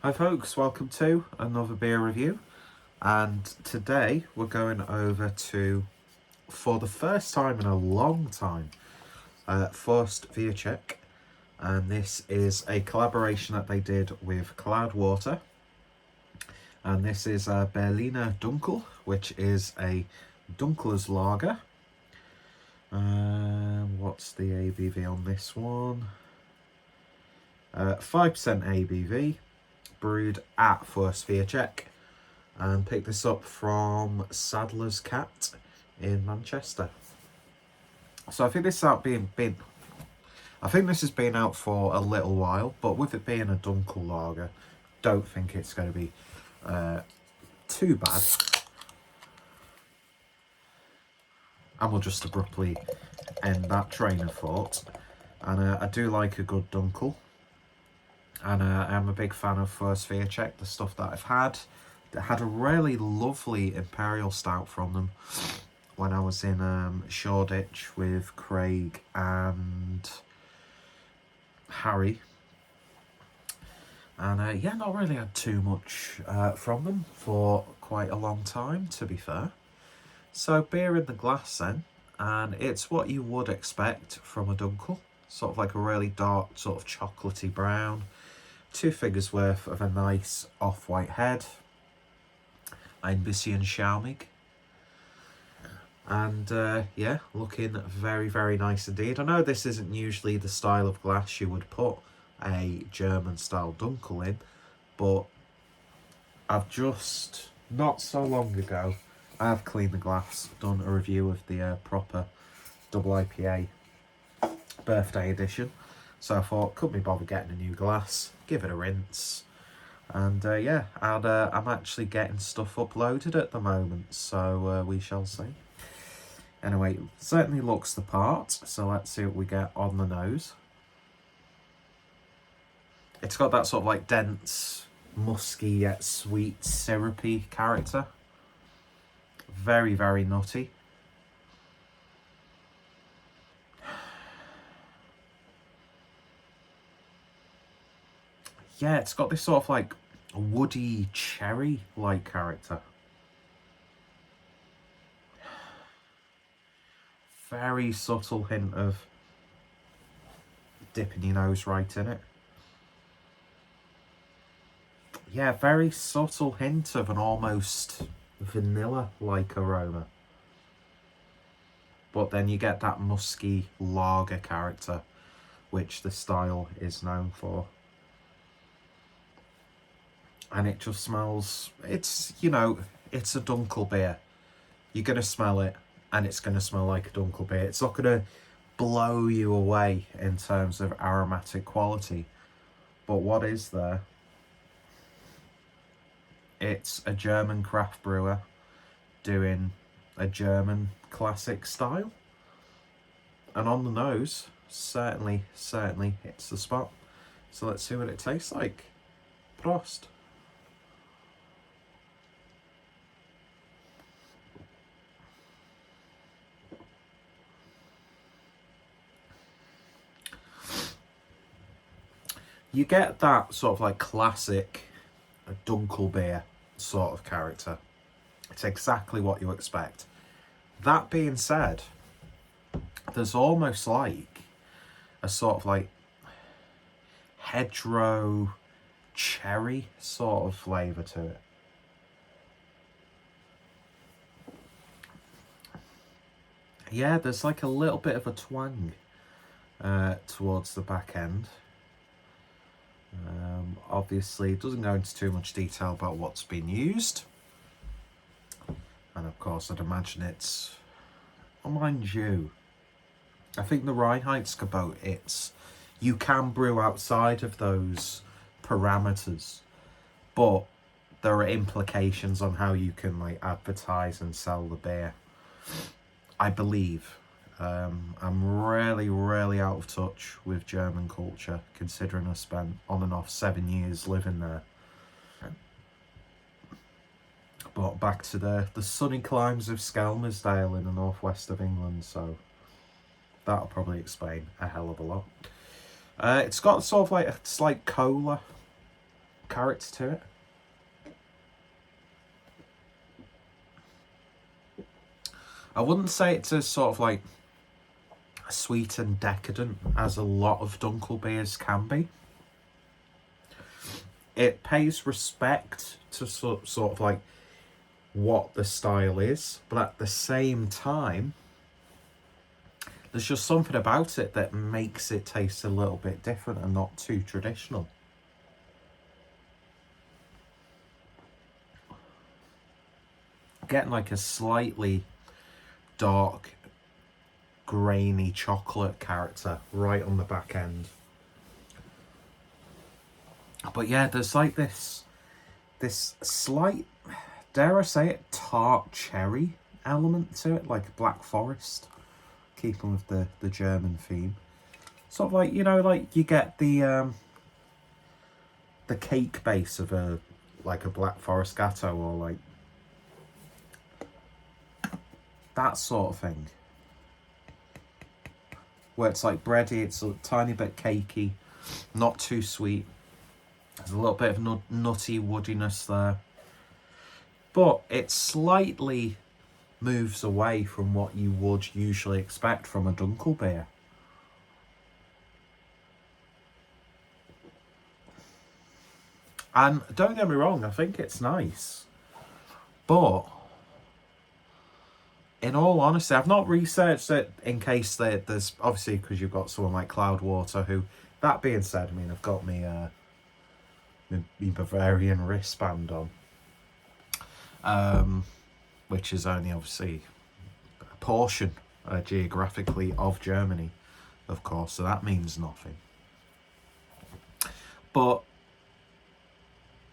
Hi folks, welcome to another beer review, and today we're going over to, for the first time in a long time, Fuerst Wiacek, and this is a collaboration that they did with Cloudwater, and this is a Berliner Dunkel, which is a Dunkel's lager. What's the ABV on this one? 5% ABV. Brewed at Fuerst Wiacek, and picked this up from Sadler's Cat in Manchester. So I think this has been out for a little while, but with it being a Dunkel lager, don't think it's going to be too bad. And we'll just abruptly end that train of thought. And I do like a good Dunkel. And I'm a big fan of Fuerst Wiacek, the stuff that I've had. I had a really lovely Imperial Stout from them when I was in Shoreditch with Craig and Harry. And yeah, not really had too much from them for quite a long time, to be fair. So beer in the glass then, and it's what you would expect from a Dunkel. Sort of like a really dark, sort of chocolatey brown. 2 fingers worth of a nice off-white head. Ein bisschen schaumig. And yeah, looking very, very nice indeed. I know this isn't usually the style of glass you would put a German-style Dunkel in, but I've just, not so long ago, I've cleaned the glass, done a review of the proper double IPA birthday edition. So I thought, couldn't be bothered getting a new glass, give it a rinse. And yeah, I'm actually getting stuff uploaded at the moment, so we shall see. Anyway, it certainly looks the part, so let's see what we get on the nose. It's got that sort of like dense, musky yet sweet, syrupy character. Very, very nutty. Yeah, it's got this sort of like woody cherry-like character. Very subtle hint of dipping your nose right in it. Yeah, very subtle hint of an almost vanilla-like aroma. But then you get that musky lager character, which the style is known for. And it just smells, it's, you know, it's a Dunkel beer. You're going to smell it, and it's going to smell like a Dunkel beer. It's not going to blow you away in terms of aromatic quality. But what is there? It's a German craft brewer doing a German classic style. And on the nose, certainly hits the spot. So let's see what it tastes like. Prost. You get that sort of like classic Dunkel beer sort of character. It's exactly what you expect. That being said, there's almost like a sort of like hedgerow cherry sort of flavour to it. Yeah, there's like a little bit of a twang towards the back end. Obviously, it doesn't go into too much detail about what's been used. And of course, I'd imagine it's, oh, mind you, I think the Reinheitsgebot, you can brew outside of those parameters, but there are implications on how you can like advertise and sell the beer, I believe. I'm really out of touch with German culture, considering I spent on and off 7 years living there. But back to the sunny climes of Skelmersdale in the northwest of England, so that'll probably explain a hell of a lot. It's got sort of like a slight cola character to it. I wouldn't say it's as sort of like sweet and decadent as a lot of Dunkel beers can be. It pays respect to sort of like what the style is, but at the same time, there's just something about it that makes it taste a little bit different and not too traditional. Getting like a slightly dark, grainy chocolate character right on the back end. But yeah, there's like this slight, dare I say it, tart cherry element to it, like Black Forest, keeping with the German theme. Sort of like, you know, like you get the cake base of a Black Forest Gatto, or like that sort of thing, where it's like bready, it's a tiny bit cakey, not too sweet. There's a little bit of nutty woodiness there, but it slightly moves away from what you would usually expect from a Dunkel beer. And don't get me wrong, I think it's nice, but in all honesty, I've not researched it in case there's obviously, because you've got someone like Cloudwater, who, that being said, I mean, I've got my Bavarian wristband on, which is only obviously a portion geographically of Germany, of course, so that means nothing. But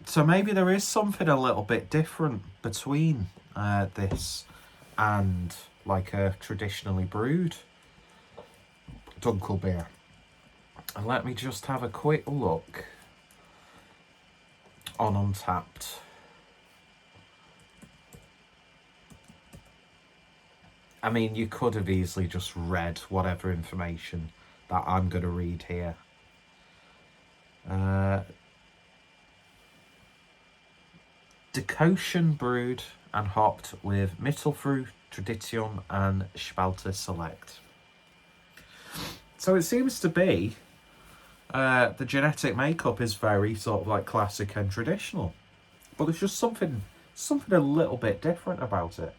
so maybe there is something a little bit different between this and like a traditionally brewed Dunkel beer. And let me just have a quick look on Untappd. I mean, you could have easily just read whatever information that I'm going to read here. Decoction brewed and hopped with Mittelfrüh, Tradition and Spalter Select. So it seems to be the genetic makeup is very sort of like classic and traditional, but there's just something a little bit different about it.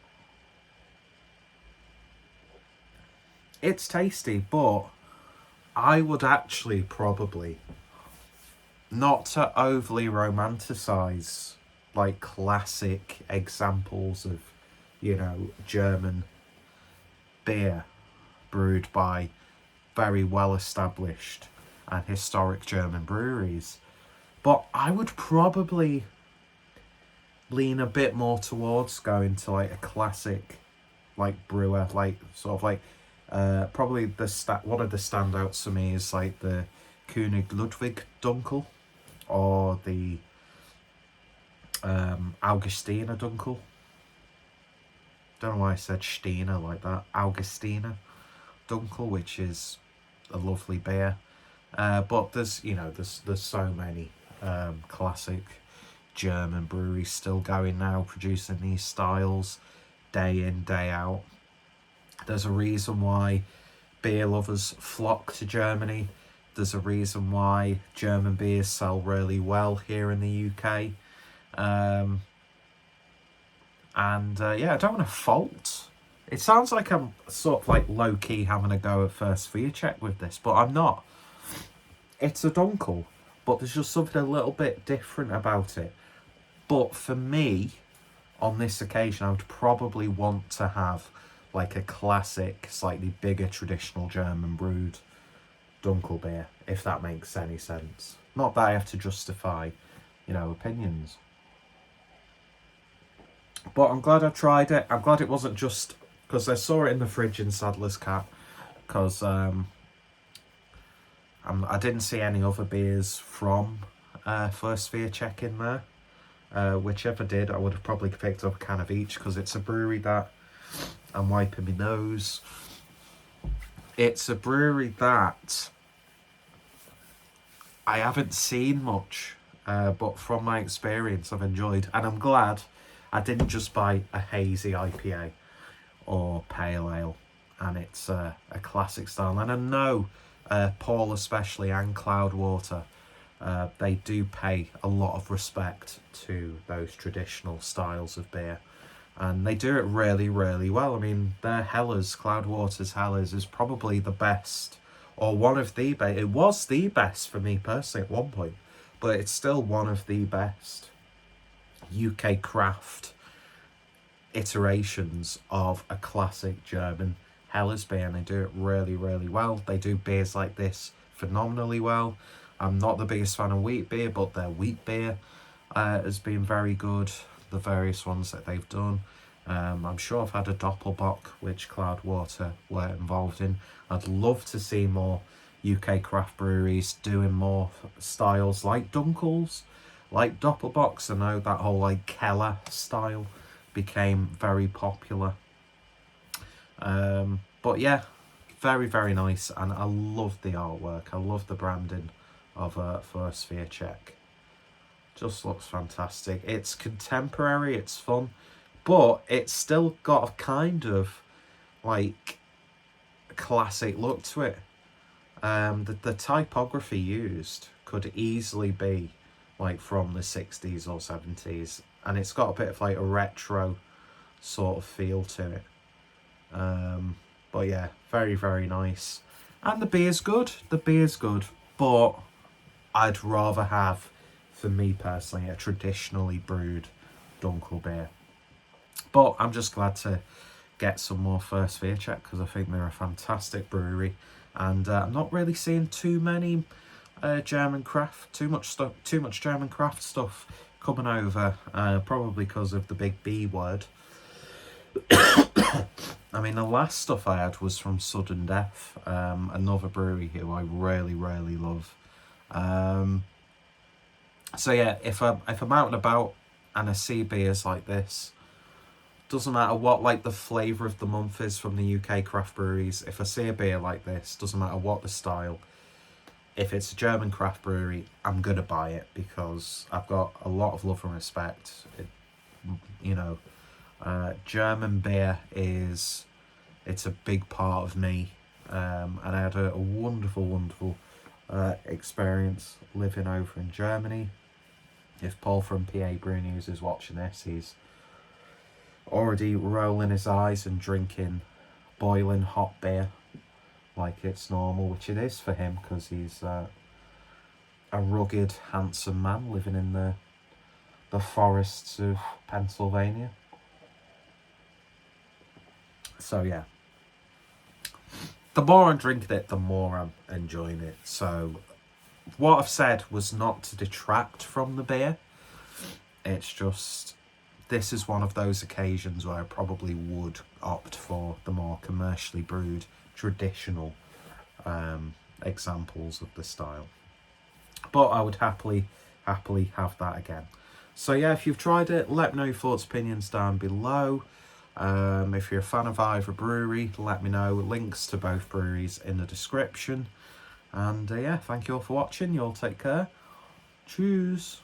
It's tasty, but I would actually probably, not to overly romanticize like classic examples of, you know, German beer brewed by very well established and historic German breweries, but I would probably lean a bit more towards going to like a classic like brewer, like sort of like probably one of the standouts for me is like the König Ludwig Dunkel, or the Augustiner Dunkel. Don't know why I said Steiner like that. Augustiner Dunkel, which is a lovely beer. But there's so many classic German breweries still going now, producing these styles day in, day out. There's a reason why beer lovers flock to Germany. There's a reason why German beers sell really well here in the UK. Yeah, I don't want to fault. It sounds like I'm sort of like low-key having a go at Fuerst Wiacek with this, but I'm not. It's a Dunkel, but there's just something a little bit different about it. But for me, on this occasion, I would probably want to have like a classic, slightly bigger traditional German brewed Dunkel beer, if that makes any sense. Not that I have to justify, opinions. But I'm glad I tried it. I'm glad it wasn't just because I saw it in the fridge in Sadler's Cat, because I didn't see any other beers from Fuerst Wiacek in there. Whichever did, I would have probably picked up a can of each, because it's a brewery that I'm wiping my nose. It's a brewery that I haven't seen much but from my experience, I've enjoyed, and I'm glad I didn't just buy a hazy IPA or pale ale, and it's a classic style. And I know Paul especially and Cloudwater, they do pay a lot of respect to those traditional styles of beer, and they do it really, really well. I mean, their Hellers, Cloudwater's Hellers, is probably the best, or one of the best. It was the best for me personally at one point, but it's still one of the best UK craft iterations of a classic German Helles beer, and they do it really, really well. They do beers like this phenomenally well. I'm not the biggest fan of wheat beer, but their wheat beer has been very good. The various ones that they've done. I'm sure I've had a Doppelbock, which Cloudwater were involved in. I'd love to see more UK craft breweries doing more styles like Dunkels, like Doppelbocks. I know that whole like Keller style became very popular. But yeah, very, very nice, and I love the artwork. I love the branding of Fuerst Wiacek. Just looks fantastic. It's contemporary, it's fun, but it's still got a kind of like classic look to it. The typography used could easily be like from the 60s or 70s, and it's got a bit of like a retro sort of feel to it. But yeah, very, very nice. And the beer's good. The beer's good, but I'd rather have, for me personally, a traditionally brewed Dunkel beer. But I'm just glad to get some more Fuerst Wiacek, because I think they're a fantastic brewery, and I'm not really seeing too many German craft, too much German craft stuff coming over, probably because of the big B word. I mean, the last stuff I had was from Sudden Death, another brewery who I really, really love. So yeah, if I'm out and about and I see beers like this, doesn't matter what like the flavour of the month is from the UK craft breweries, if I see a beer like this, doesn't matter what the style, if it's a German craft brewery, I'm gonna buy it, because I've got a lot of love and respect. German beer it's a big part of me, and I had a wonderful, wonderful experience living over in Germany. If Paul from PA Brew News is watching this, he's already rolling his eyes and drinking boiling hot beer like it's normal, which it is for him, because he's a rugged, handsome man living in the forests of Pennsylvania. So yeah, the more I'm drinking it, the more I'm enjoying it. So what I've said was not to detract from the beer. It's just, this is one of those occasions where I probably would opt for the more commercially brewed, traditional examples of the style. But I would happily have that again. So yeah, if you've tried it, let me know your thoughts, opinions down below. If you're a fan of either brewery, let me know. Links to both breweries in the description. And yeah, thank you all for watching. You all take care. Cheers.